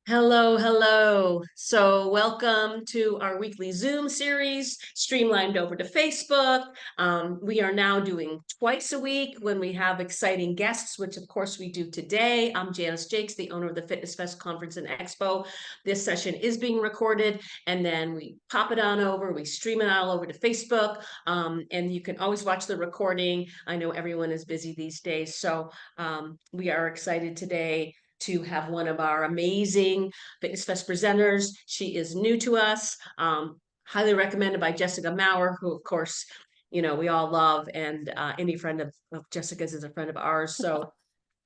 Hello, hello. So, welcome to our weekly Zoom series, streamlined over to Facebook. We are now doing twice a week when we have exciting guests, which of course we do today. I'm Janice Jakes, the owner of the Fitness Fest Conference and Expo. This session is being recorded, and then we pop it on over, we stream it all over to Facebook, and you can always watch the recording. I know everyone is busy these days, so we are excited today to have one of our amazing Fitness Fest presenters. She is new to us, highly recommended by Jessica Maurer, who of course, we all love, and any friend of Jessica's is a friend of ours.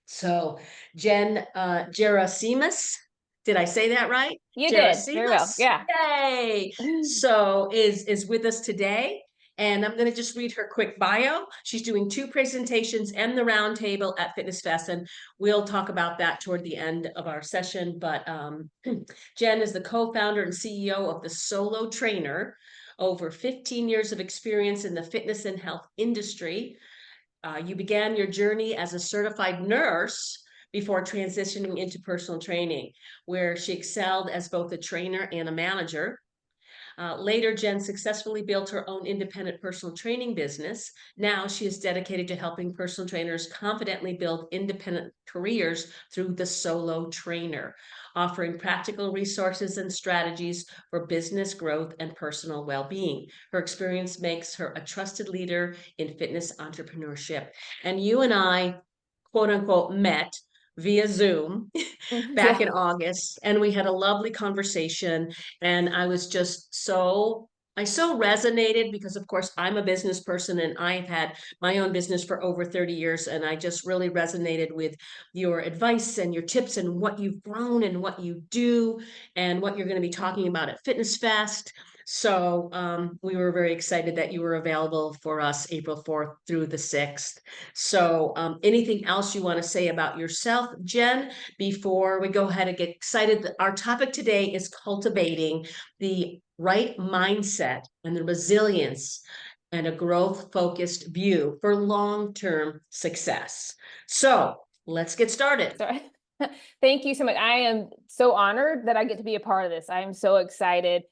So Jen Gerasimus, did I say that right? You did very well. Gerasimus, Yeah. yay! So is with us today. And I'm going to just read her quick bio. She's doing 2 presentations and the roundtable at Fitness Fest, and we'll talk about that toward the end of our session. But Jen is the co-founder and CEO of the Solo Trainer, over 15 years of experience in the fitness and health industry. You began your journey as a certified nurse before transitioning into personal training, where she excelled as both a trainer and a manager. Later, Jen successfully built her own independent personal training business. Now she is dedicated to helping personal trainers confidently build independent careers through the Solo Trainer, offering practical resources and strategies for business growth and personal well-being. Her experience makes her a trusted leader in fitness entrepreneurship. And you and I, quote unquote, met via Zoom back Yeah. in August, and we had a lovely conversation. And I so resonated because, of course, I'm a business person and I've had my own business for over 30 years. And I just really resonated with your advice and your tips and what you've grown and what you do and what you're going to be talking about at Fitness Fest. So we were very excited that you were available for us April 4th through the 6th. So anything else you want to say about yourself, Jen, before we go ahead and get excited? Our topic today is cultivating the right mindset and the resilience and a growth focused view for long-term success. So let's get started. Sorry. Thank you so much. I am so honored that I get to be a part of this. I am so excited.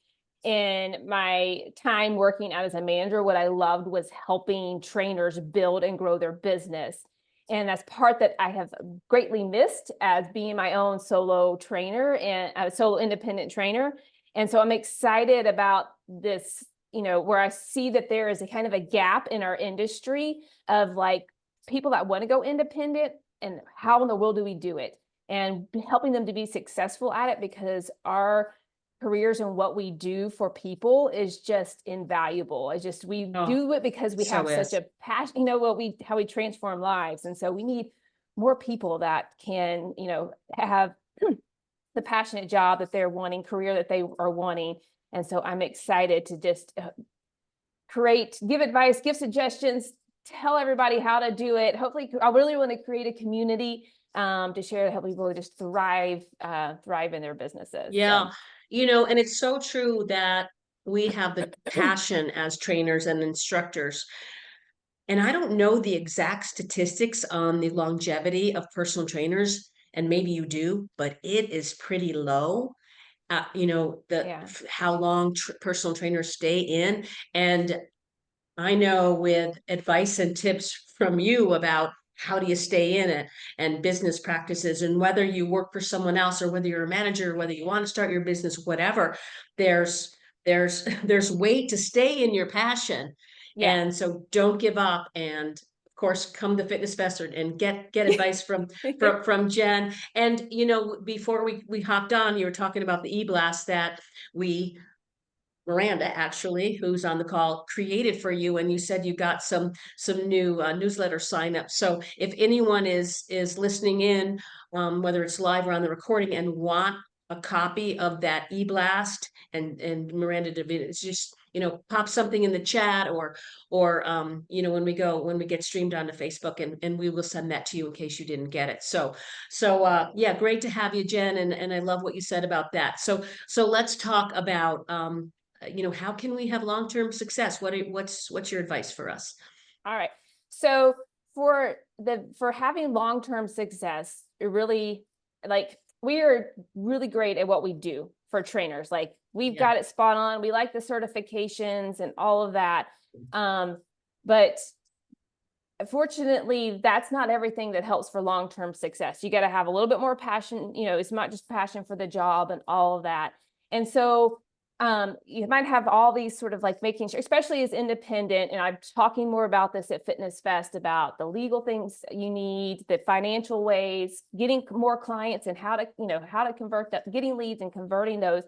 In my time working out as a manager, what I loved was helping trainers build and grow their business. And that's part that I have greatly missed as being my own solo trainer and a solo independent trainer. And so I'm excited about this, where I see that there is a kind of a gap in our industry of like people that want to go independent, and how in the world do we do it, and helping them to be successful at it, because our careers and what we do for people is just invaluable. It's just, we Oh, do it because we have such a passion, how we transform lives. And so we need more people that can, have the passionate job that they're wanting, career that they are wanting. And so I'm excited to just give advice, give suggestions, tell everybody how to do it. Hopefully, I really want to create a community to share, to help people just thrive in their businesses. yeah. So. And it's so true that we have the passion as trainers and instructors. And I don't know the exact statistics on the longevity of personal trainers, and maybe you do, but it is pretty low. Yeah. How long personal trainers stay in. And I know with advice and tips from you about how do you stay in it and business practices, and whether you work for someone else or whether you're a manager, whether you want to start your business, whatever, there's weight to stay in your passion. Yeah. And so don't give up. And of course, come to Fitness Fest and get advice from Jen. And before we hopped on, you were talking about the e-blast that Miranda, actually, who's on the call, created for you, and you said you got some new newsletter sign up. So if anyone is listening in, whether it's live or on the recording, and want a copy of that e-blast, and Miranda David, it's just pop something in the chat, or when we get streamed onto Facebook, and we will send that to you in case you didn't get it. So yeah, great to have you, Jen, and I love what you said about that. So let's talk about how can we have long-term success? What's your advice for us? All right. So for having long-term success, it really, like, we are really great at what we do for trainers. Like we've Yeah. got it spot on. We like the certifications and all of that. But fortunately, that's not everything that helps for long-term success. You got to have a little bit more passion. It's not just passion for the job and all of that. And so you might have all these sort of like making sure, especially as independent, and I'm talking more about this at Fitness Fest, about the legal things you need, the financial ways, getting more clients, and how to convert that, getting leads and converting those.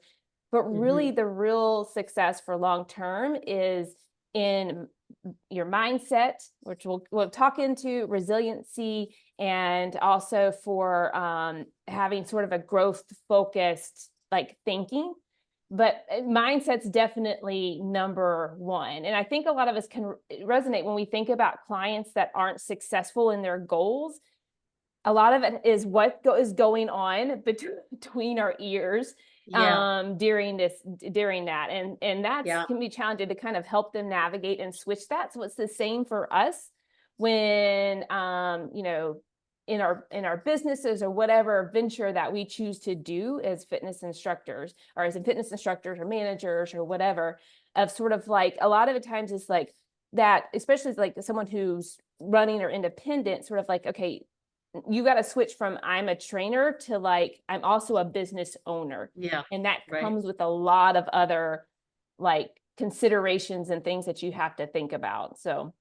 But really the real success for long term is in your mindset, which we'll talk into, resiliency, and also for having sort of a growth focused like thinking. But mindset's definitely number one. And I think a lot of us can resonate when we think about clients that aren't successful in their goals. A lot of it is what is going on between our ears Yeah. during that, and that's Yeah. can be challenging to kind of help them navigate and switch that. So it's the same for us when in our businesses or whatever venture that we choose to do as fitness instructors, or as fitness instructors or managers or whatever, of sort of like a lot of the times it's like that, especially like someone who's running or independent, sort of like, okay, you got to switch from I'm a trainer to like I'm also a business owner. Yeah. And that Right. comes with a lot of other like considerations and things that you have to think about. So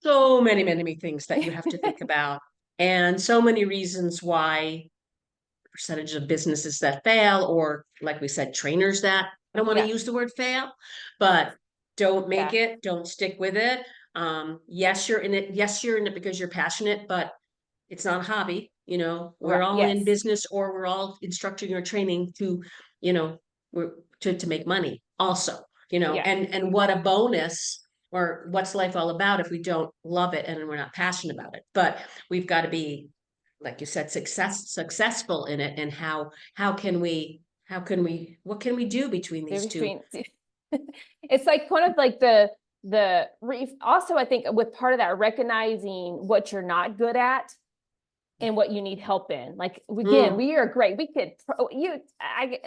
So many, many, many things that you have to think about, and so many reasons why percentage of businesses that fail, or like we said, trainers that, I don't want to yeah, use the word fail, but don't make yeah, it, don't stick with it. Yes, you're in it. Yes, you're in it because you're passionate, but it's not a hobby. We're right. all in Yes. business, or we're all instructing or training to, you know, we're to make money also, Yeah. and what a bonus, or what's life all about if we don't love it and we're not passionate about it. But we've got to be, like you said, successful in it. And how can we what can we do between these two? Between it's like kind of like also I think with part of that, recognizing what you're not good at and what you need help in. Like again, Mm, we are great. We could I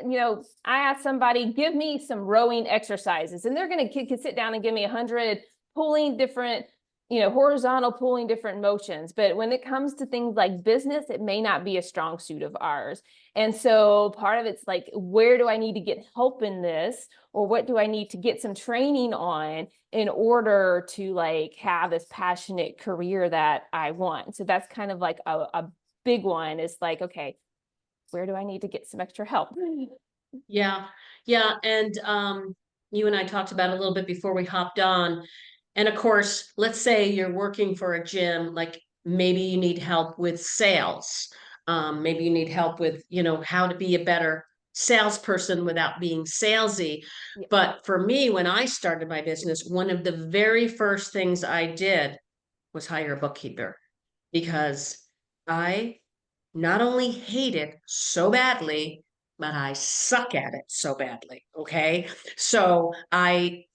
ask somebody, give me some rowing exercises, and they're going to sit down and give me 100 pulling different, horizontal pulling different motions. But when it comes to things like business, it may not be a strong suit of ours. And so part of it's like, where do I need to get help in this? Or what do I need to get some training on in order to like have this passionate career that I want? So that's kind of like a big one, is like, okay, where do I need to get some extra help? yeah, yeah. And you and I talked about it a little bit before we hopped on. And of course, let's say you're working for a gym, like maybe you need help with sales. Maybe you need help with, how to be a better salesperson without being salesy. Yeah. But for me, when I started my business, one of the very first things I did was hire a bookkeeper, because I not only hate it so badly, but I suck at it so badly. Okay. So I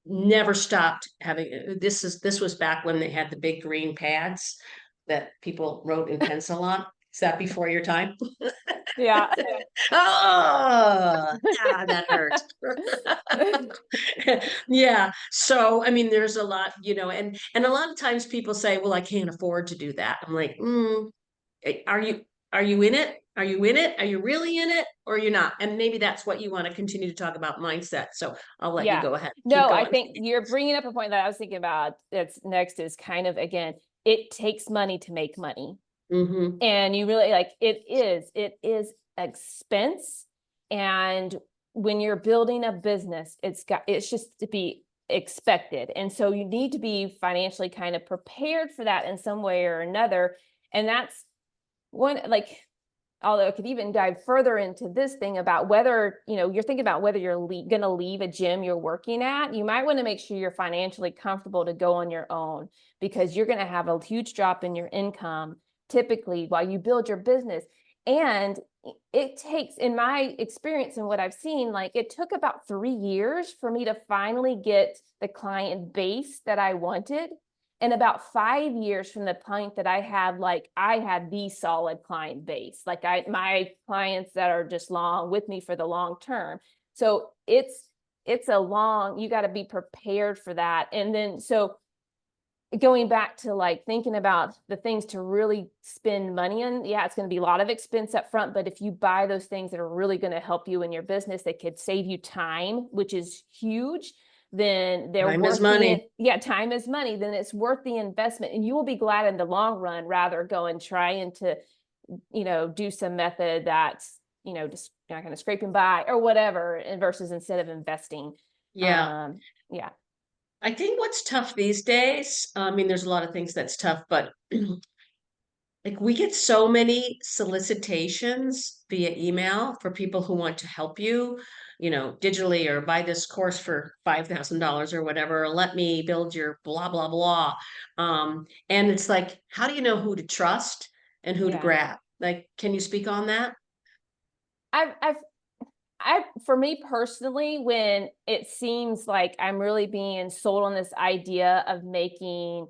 never stopped having, this was back when they had the big green pads that people wrote in pencil on. Is that before your time? Yeah. Oh, that hurt. Yeah. So, I mean, there's a lot, and a lot of times people say, well, I can't afford to do that. I'm like, are you in it? Are you in it? Are you really in it? Or you're not? And maybe that's what you want to continue to talk about, mindset. So I'll let you Yeah. go ahead. Keep No, I going. think you're bringing up a point that I was thinking about. That's next is kind of, again, it takes money to make money. Hmm. And you really like it is expense. And when you're building a business, it's just to be expected. And so you need to be financially kind of prepared for that in some way or another. And that's one, like, although I could even dive further into this thing about whether, you're thinking about whether you're going to leave a gym you're working at, you might want to make sure you're financially comfortable to go on your own, because you're going to have a huge drop in your income typically while you build your business. And it takes, in my experience and what I've seen, like it took about 3 years for me to finally get the client base that I wanted. And about 5 years from the point that I had the solid client base, like my clients that are just long with me for the long term. So it's a long, you got to be prepared for that. And then, so going back to like thinking about the things to really spend money on, yeah, it's going to be a lot of expense up front, but if you buy those things that are really going to help you in your business, that could save you time, which is huge, then they're Time is worth money. time is money, then it's worth the investment, and you will be glad in the long run, rather go and trying to, do some method that's, just not going to scrape and buy or whatever, and versus instead of investing. Yeah. Yeah. I think what's tough these days, I mean, there's a lot of things that's tough, but like we get so many solicitations via email for people who want to help you, digitally, or buy this course for $5,000 or whatever, or let me build your blah, blah, blah. And it's like, how do you know who to trust and who to Yeah. grab? Like, can you speak on that? I've for me personally, when it seems like I'm really being sold on this idea of making,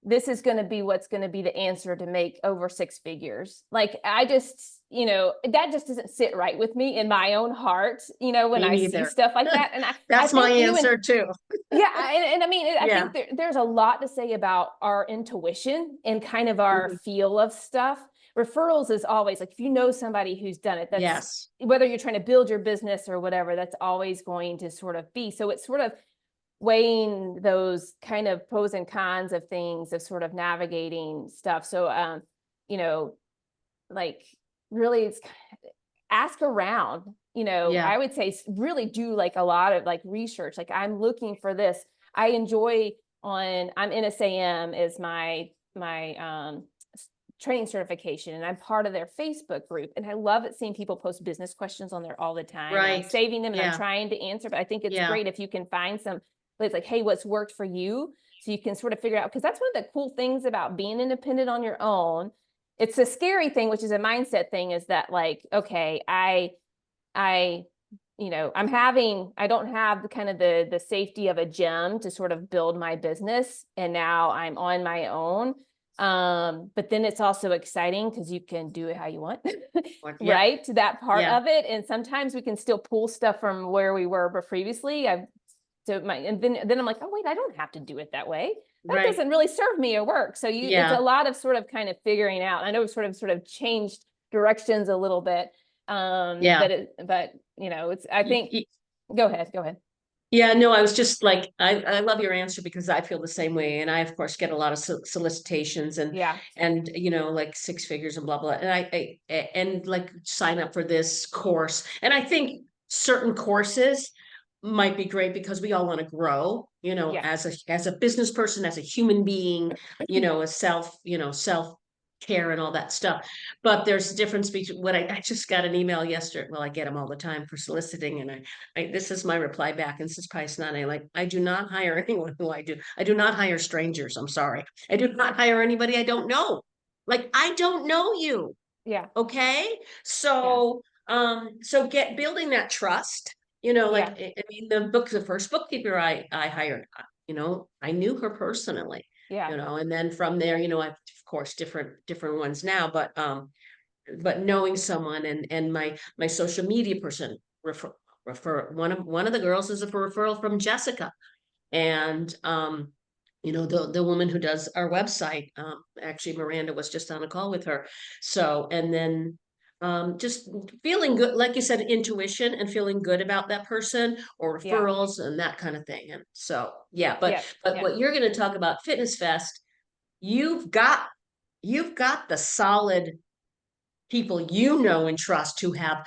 this is going to be what's going to be the answer to make over 6 figures. Like, I just, that just doesn't sit right with me in my own heart, when Me I see neither. stuff like that. And I That's my think even, answer too. yeah, and I mean, I Yeah. think there's a lot to say about our intuition and kind of our Mhm. feel of stuff. Referrals is always like, if you know somebody who's done it, that's, Yes. whether you're trying to build your business or whatever, that's always going to sort of be. So it's sort of weighing those kind of pros and cons of things, of sort of navigating stuff. So, you know, like, really, it's ask around. Yeah. I would say really do like a lot of like research. Like, I'm looking for this. I enjoy I'm NSAM is my training certification, and I'm part of their Facebook group, and I love it seeing people post business questions on there all the time, and I'm Right. saving them and I'm Yeah. trying to answer. But I think it's Yeah. great if you can find some place like, hey, what's worked for you, so you can sort of figure out, because that's one of the cool things about being independent on your own. It's a scary thing, which is a mindset thing, is that like, okay, I I don't have the kind of the safety of a gym to sort of build my business, and now I'm on my own. But then it's also exciting because you can do it how you want. Yeah. Right, to that part Yeah. of it. And sometimes we can still pull stuff from where we were but previously. And then I'm like, oh wait, I don't have to do it that way. That Right. doesn't really serve me or work. So it's a Yeah. lot of sort of kind of figuring out. I know we've sort of changed directions a little bit. Yeah. But it's, I Y- think, y- go ahead, go ahead. Yeah, no, I was just like, I love your answer because I feel the same way. And I, of course, get a lot of solicitations Yeah, and, like 6 figures and blah, blah. And and like sign up for this course. And I think certain courses might be great because we all want to grow, yeah, as a business person, as a human being, a self, self care and all that stuff. But there's a difference between what I just got an email yesterday. Well, I get them all the time for soliciting, and this is my reply back, and this is probably snotty. Like, I do not hire anyone who I do. I do not hire strangers. I'm sorry. I do not hire anybody I don't know. Like, I don't know you. yeah, Okay. yeah, So get building that trust, like, yeah, I mean, the first bookkeeper I hired, I knew her personally, yeah, and then from there, I've of course different ones now, but knowing someone, and my social media person refer one of the girls is a referral from Jessica, and the woman who does our website, actually Miranda was just on a call with her. So, and then just feeling good, like you said, intuition and feeling good about that person, or yeah, referrals and that kind of thing. And so, yeah, but yeah, but yeah, what you're going to talk about, Fitness Fest, you've got you've got the solid people and trust, who have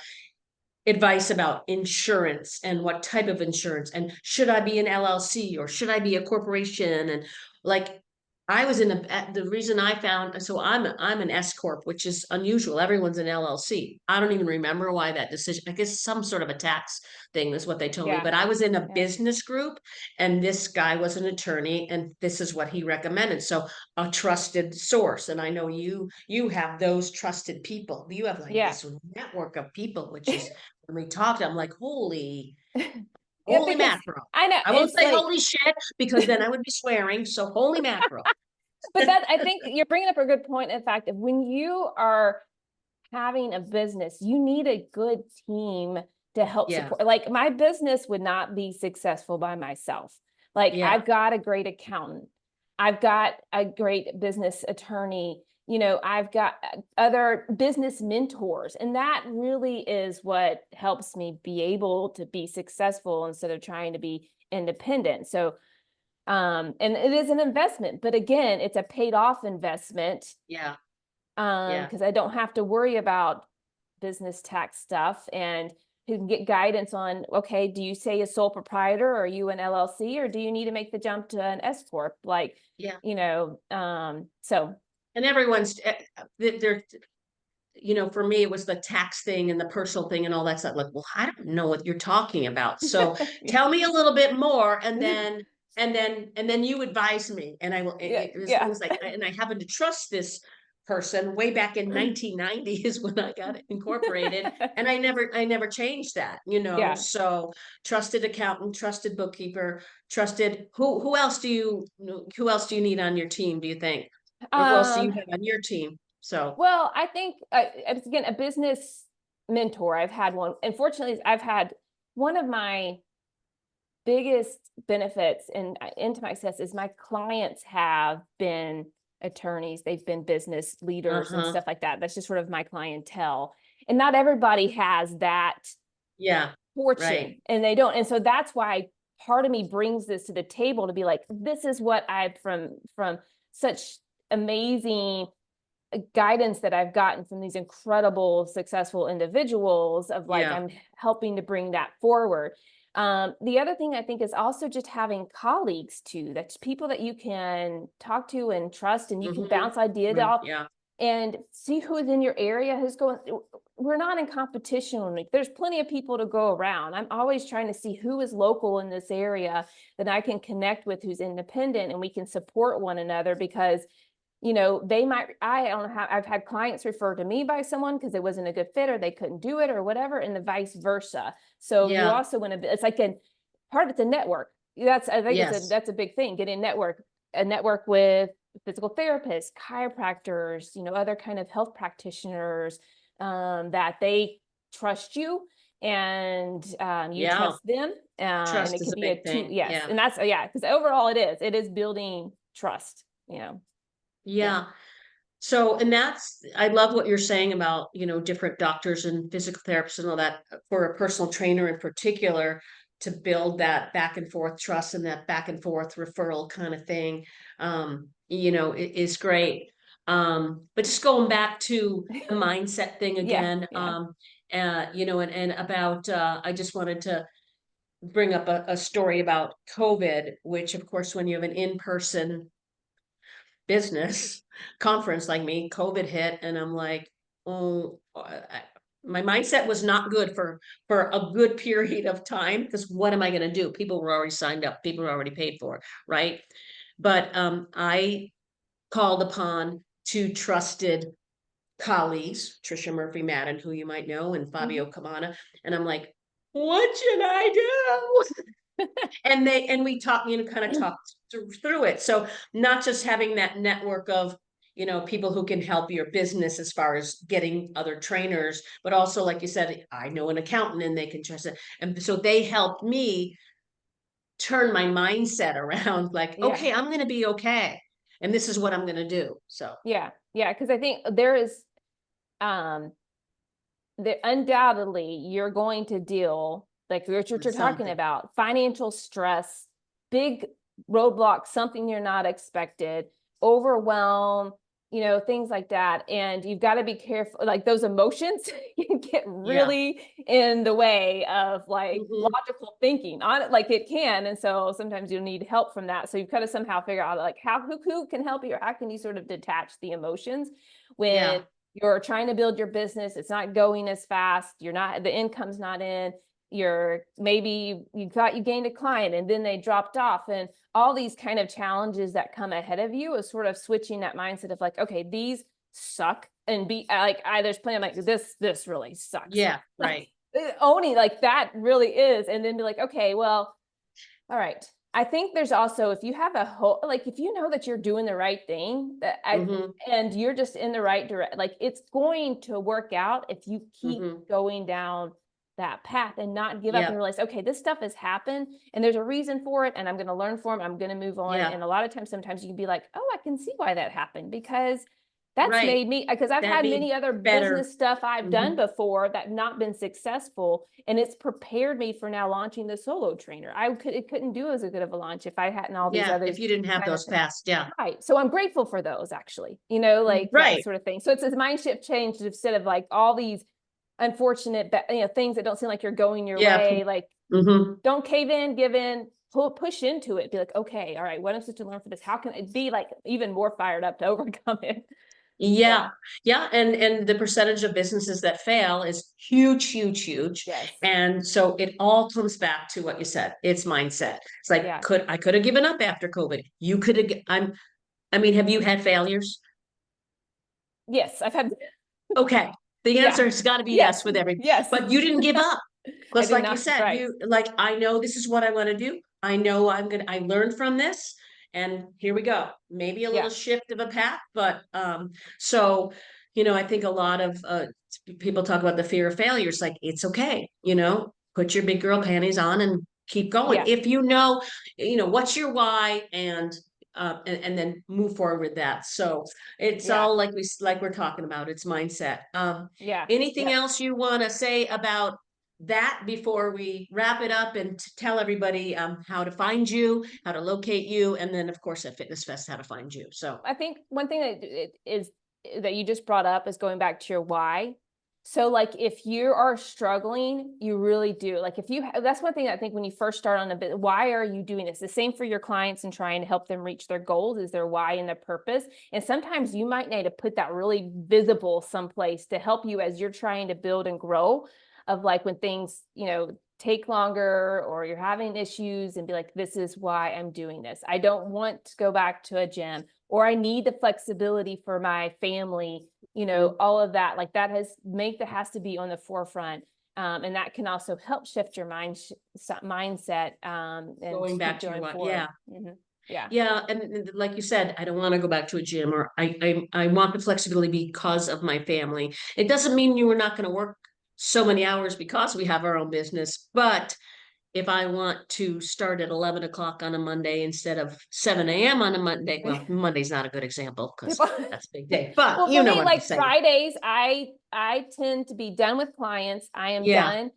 advice about insurance and what type of insurance, and should I be an LLC or should I be a corporation, and like, I was the reason I found, so I'm an S corp, which is unusual. Everyone's an LLC. I don't even remember why that decision. I guess some sort of a tax thing is what they told me. yeah, But I was in a yeah, business group, and this guy was an attorney, and this is what he recommended. So, a trusted source, and I know you have those trusted people. You have like yeah. this network of people, which is, when we talked, I'm like, holy. Yeah, Holy because mackerel. I know I won't it's say like, holy shit because then I would be swearing. So holy mackerel. but that I think you're bringing up a good point. In fact, when you are having a business, you need a good team to help Yeah. support. Like my business would not be successful by myself. Like Yeah. I've got a great accountant. I've got a great business attorney. I've got other business mentors, and that really is what helps me be able to be successful instead of trying to be independent. So, and it is an investment, but again, it's a paid off investment, Yeah. Yeah. because I don't have to worry about business tax stuff, and who can get guidance on, okay, do you say a sole proprietor, or are you an LLC, or do you need to make the jump to an S corp? Like, Yeah. so And everyone's they're for me, it was the tax thing and the personal thing and all that stuff. Like, well, I don't know what you're talking about. So tell me a little bit more, and then you advise me, and I will. yeah, As long yeah. as and I happen to trust this person. Way back in 1990 is when I got it incorporated, and I never changed that. Yeah. So trusted accountant, trusted bookkeeper, trusted. Who else do you need on your team? Do you think, or who else do you Um, have on your team? So. well, I think it's, again, a business mentor. I've had one. Unfortunately, I've had one of my biggest benefits into my success is my clients have been attorneys, they've been business leaders and Uh-huh. stuff like that. That's just sort of my clientele. And not everybody has that Yeah. Right. fortune, and they don't. And so that's why part of me brings this to the table to be like, this is what I from such amazing guidance that I've gotten from these incredible successful individuals, of like, Yeah. I'm helping to bring that forward. The other thing I think is also just having colleagues too. That's people that you can talk to and trust, and you can Mm-hmm. bounce ideas Right. off Yeah. and see who's in your area, who's going. We're not in competition. There's plenty of people to go around. I'm always trying to see who is local in this area that I can connect with, who's independent, and we can support one another, because they might, I don't have, I've had clients referred to me by someone because it wasn't a good fit, or they couldn't do it, or whatever, and the vice versa. So you Yeah. also want to, it's like it's a network. I think Yes. that's a big thing, getting a network with physical therapists, chiropractors, other kind of health practitioners, that they trust you, and you Yeah. trust them. And Trust it is could a be big a two, thing. yes. Yeah. And that's, yeah, because overall it is building trust. Yeah. Yeah. So, and I love what you're saying about, different doctors and physical therapists and all that, for a personal trainer in particular, to build that back and forth trust and that back and forth referral kind of thing, it is great. But just going back to the mindset thing Yeah. again, Yeah. and about, I just wanted to bring up a story about COVID, which of course, when you have an in-person business conference like me, COVID hit, and I'm like, oh, my mindset was not good for a good period of time, because what am I going to do? People were already signed up, people were already paid for, right? But I called upon two trusted colleagues, Trisha Murphy Madden, who you might know, and Mhm. Fabio Camana, and I'm like, what should I do? And we talked, kind of talked through it. So not just having that network of, people who can help your business as far as getting other trainers, but also, like you said, I know an accountant and they can trust it. And so they helped me turn my mindset around, like, Yeah. okay, I'm going to be okay. And this is what I'm going to do. So Yeah. Yeah. Because I think there is, um, there undoubtedly you're going to deal, like what you're talking something. about, financial stress, big roadblocks, something you're not expected, overwhelm, things like that. And you've got to be careful, like those emotions can get Yeah. really in the way of like Hmm. logical thinking on it, like it can. And so sometimes you need help from that. So you've got to somehow figure out like who can help you, or how can you sort of detach the emotions when Yeah. you're trying to build your business, it's not going as fast, the income's not in, maybe you thought you gained a client and then they dropped off, and all these kind of challenges that come ahead of you is sort of switching that mindset of like, okay, these suck, and be like, there's plenty of like, this really sucks. Yeah. Right. owning like that really is, and then be like, okay, well, all right. I think there's also, if you have a whole, like, if you know that you're doing the right thing, Mhm, and you're just in the right direct, like, it's going to work out if you keep mhm. going down that path and not give up and Yeah, realize, okay, this stuff has happened and there's a reason for it, and I'm going to learn from it. I'm going to move on. yeah, And a lot of times, sometimes you can be like, oh, I can see why that happened, because that's right. made me, because I've That'd had be many other better. business stuff I've done Mhm. before that not been successful, and it's prepared me for now launching the solo trainer. It couldn't do as good of a launch if I hadn't all these Yeah, other if you didn't have kind of those things. past, yeah. Right. So I'm grateful for those, actually, you know, like that Right. sort of thing. So it's a mind shift change, instead of like all these unfortunate, you know, things that don't seem like you're going your Yeah. way. Like, Mhm. don't cave in, give in, push into it. Be like, okay, all right, what am I supposed to learn for this? How can it be like even more fired up to overcome it? Yeah, Yeah. yeah, and the percentage of businesses that fail is huge, huge, huge. Yes. And so it all comes back to what you said. It's mindset. It's like, Yeah. could have given up after COVID. You could have, I mean, have you had failures? Yes. I've had, Okay. The yeah. answer has got to be Yes. yes with every, Yes. but you didn't give up. I Because did like you not. said, Right. you like, I know this is what I want to do. I know I learned from this and here we go. Maybe a little Yeah. shift of a path, but so I think a lot of people talk about the fear of failure. It's like it's okay, put your big girl panties on and keep going. Yeah. If what's your why and then move forward with that. So it's Yeah. all like we're talking about. It's mindset. Yeah. Anything Yep. else you want to say about that before we wrap it up and tell everybody how to find you, how to locate you, and then of course at Fitness Fest how to find you. So I think one thing that you just brought up is going back to your why. So like if you are struggling, you really do. Like if you that's one thing I think when you first start on a bit, why are you doing this? The same for your clients and trying to help them reach their goals is their why and their purpose. And sometimes you might need to put that really visible someplace to help you as you're trying to build and grow, of like when things, take longer or you're having issues, and be like, this is why I'm doing this. I don't want to go back to a gym, or I need the flexibility for my family, all of that. Like that has to be on the forefront. And that can also help shift your mindset, and going keep back to your going what, forward. yeah. Yeah. Yeah, and like you said, I don't want to go back to a gym, or I want the flexibility because of my family. It doesn't mean you are not going to work so many hours because we have our own business, but if I want to start at 11 o'clock on a Monday instead of 7 a.m. on a Monday, well, Monday's not a good example because People, that's a big day, but well, you for know me, what I'm like saying. Fridays, I tend to be done with clients. I am Yeah, done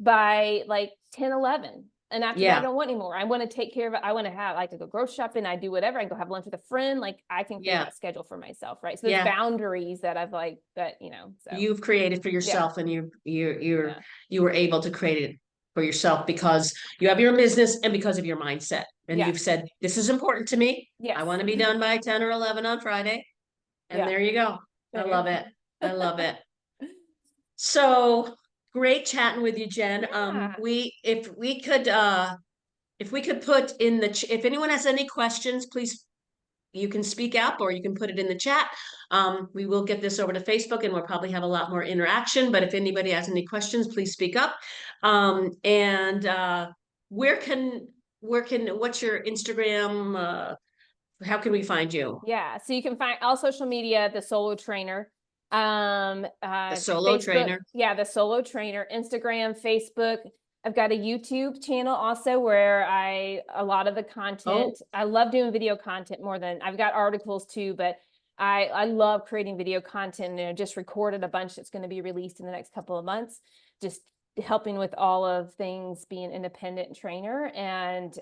by like 10, 11. And after that, I yeah, don't want anymore. I want to take care of it. I like to go grocery shopping. I do whatever. I can go have lunch with a friend. Like I can create yeah, that schedule for myself. Right. So there's yeah. boundaries that I've like that, so You've created for yeah, yourself, and yeah, you were able to create it for yourself because you have your business and because of your mindset. And yeah, you've said, this is important to me. I yes. want to be done by 10 or 11 on Friday. And Yeah. there you go. I There you love it. I go. love it. So great chatting with you, Jen. Yeah. If we could put in if anyone has any questions, please, you can speak up or you can put it in the chat. We will get this over to Facebook and we'll probably have a lot more interaction, but if anybody has any questions, please speak up. And where can, what's your Instagram? How can we find you? Yeah. So you can find all social media, the solo trainer, The solo Facebook. trainer. Yeah. The solo trainer, Instagram, Facebook. I've got a YouTube channel also where a lot of the Oh, content, I love doing video content more than I've got articles too, but I love creating video content, and I just recorded a bunch that's going to be released in the next couple of months, just helping with all of things being independent trainer. And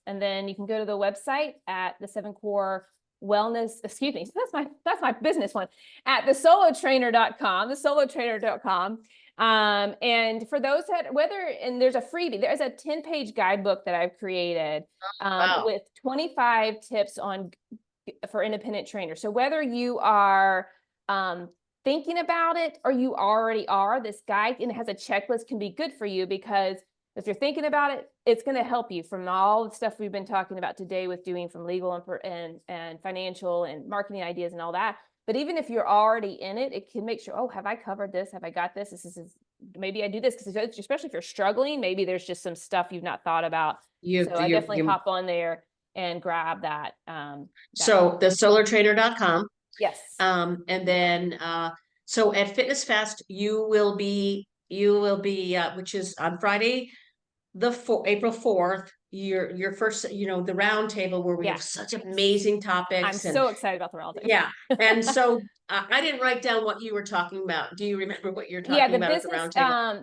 then you can go to the website at the 7 Core Wellness, excuse me, that's my business one, at thesolotrainer.com. And for those that and there's a freebie, there's a 10-page guidebook that I've created wow. with 25 tips for independent trainers. So whether you are thinking about it or you already are, this guide, and it has a checklist, can be good for you, because if you're thinking about it, it's going to help you from all the stuff we've been talking about today with doing from legal and financial and marketing ideas and all that. But even if you're already in it, it can make sure, oh, have I covered this? Have I got this? This is maybe I do this, because especially if you're struggling, maybe there's just some stuff you've not thought about. You, So I you, definitely you, hop on there and grab that. so the solartrainer.com. Yes. And then, so at Fitness Fest, which is on Friday, April 4th, your first, the round table where we Yeah. have such amazing I'm topics and so excited about the round table. yeah. And so I didn't write down what you were talking about. Do you remember what you're Yeah, talking the about at the business, round table?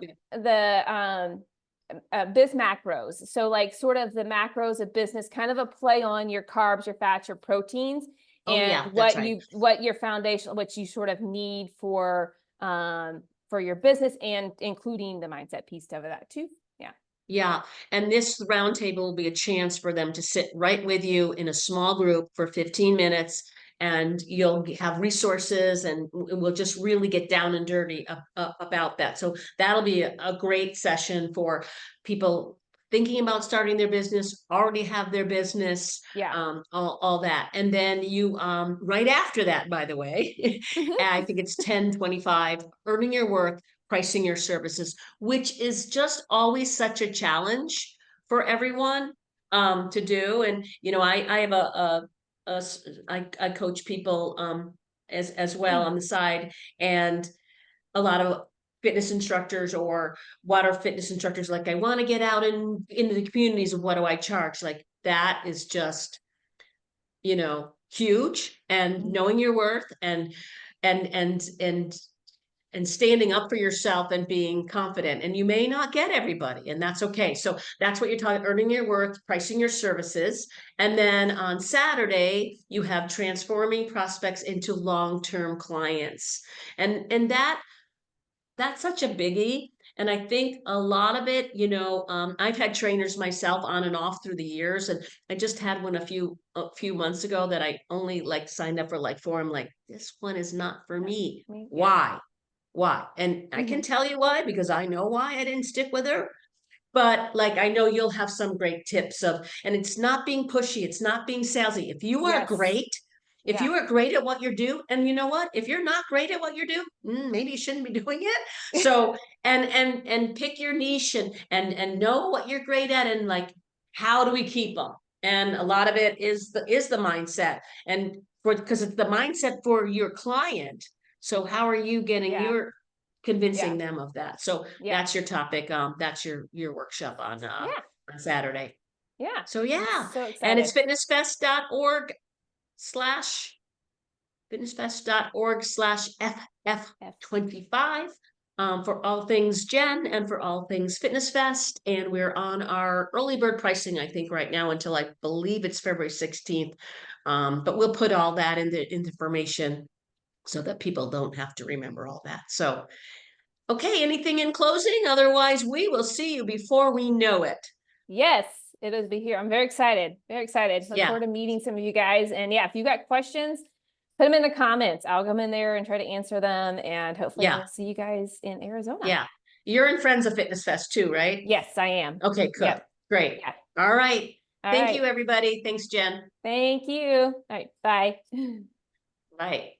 biz macros. So like sort of the macros of business, kind of a play on your carbs, your fats, your proteins, Oh and yeah, that's right. what your foundation, what you sort of need for your business, and including the mindset piece of that too. Yeah. Yeah, and this roundtable will be a chance for them to sit right with you in a small group for 15 minutes, and you'll have resources, and we'll just really get down and dirty about that. So that'll be a great session for people thinking about starting their business, already have their business, Yeah. all that. And then you, right after that, by the way, Mhm. I think it's 10:25, earning your worth, pricing your services, which is just always such a challenge for everyone to do. And I have I coach people as well on the side, and a lot of fitness instructors or water fitness instructors like, I want to get out into the communities, of what do I charge? Like that is just huge, and knowing your worth, and and and and standing up for yourself and being confident. And you may not get everybody, and that's okay. So that's what you're talking, earning your worth, pricing your services. And then on Saturday, you have transforming prospects into long-term clients. And that's such a biggie. And I think a lot of it, I've had trainers myself on and off through the years, and I just had one a few months ago that I only like signed up for like 4. I'm like, this one is not for me. Yeah. Why? And I can Mhm. tell you why, because I know why I didn't stick with her. But like, I know you'll have some great tips and it's not being pushy, it's not being salesy. Yes. If Yeah. you are great at what you do, and you know what, if you're not great at what you do, maybe you shouldn't be doing it. So, and pick your niche, and know what you're great at, and like, how do we keep them? And a lot of it is the mindset, and because it's the mindset for your client. So how are you getting Yeah. convincing Yeah. them of that? So Yeah. that's your topic. That's your workshop Yeah. on Saturday. Yeah. So I'm yeah, so and it's excited. Yes. fitnessfest.org/FF25 for all things Jen and for all things Fitness Fest. And we're on our early bird pricing, I think, right now until I believe it's February 16th. But we'll put all that in the information so that people don't have to remember all that. So, okay, anything in closing? Otherwise, we will see you before we know it. Yes, it is be here. I'm very excited. Very excited. Look Yeah. forward to meeting some of you guys. And yeah, if you got questions, put them in the comments. I'll come in there and try to answer them. And hopefully Yeah. we'll see you guys in Arizona. Yeah. You're in Friends of Fitness Fest too, right? Yes, I am. Okay, good. Yep. Great. Yeah. All right. All Thank you, right. everybody. Thanks, Jen. Thank you. All right. Bye. Bye.